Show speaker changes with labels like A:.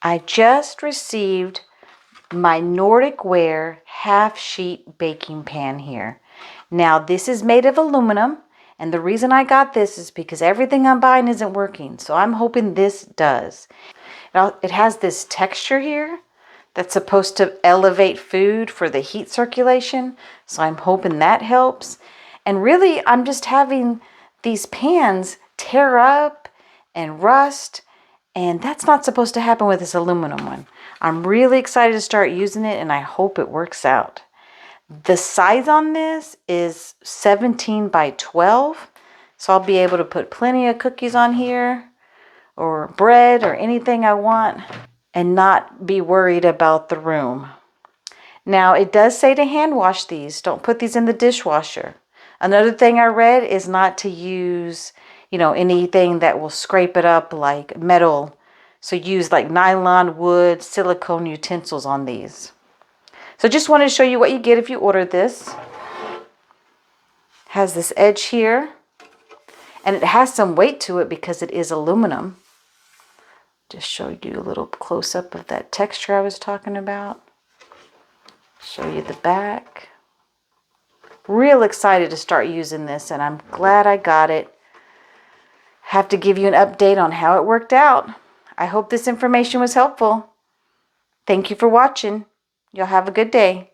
A: I just received my Nordic Ware half sheet baking pan here. Now this is made of aluminum, and the reason I got this is because everything I'm buying isn't working. So I'm hoping this does. Now it has this texture here that's supposed to elevate food for the heat circulation. So I'm hoping that helps. And really, I'm just having these pans tear up and rust, and that's not supposed to happen with this aluminum one. I'm really excited to start using it, and I hope it works out. The size on this is 17 by 12, so I'll be able to put plenty of cookies on here, or bread, or anything I want, and not be worried about the room. Now, it does say to hand wash these. Don't put these in the dishwasher. Another thing I read is not to use, anything that will scrape it up like metal. So use like nylon, wood, silicone utensils on these. So just wanted to show you what you get if you order this. Has this edge here. And it has some weight to it because it is aluminum. Just show you a little close-up of that texture I was talking about. Show you the back. Real excited to start using this, and I'm glad I got it. Have to give you an update on how it worked out. I hope this information was helpful. Thank you for watching. Y'all have a good day.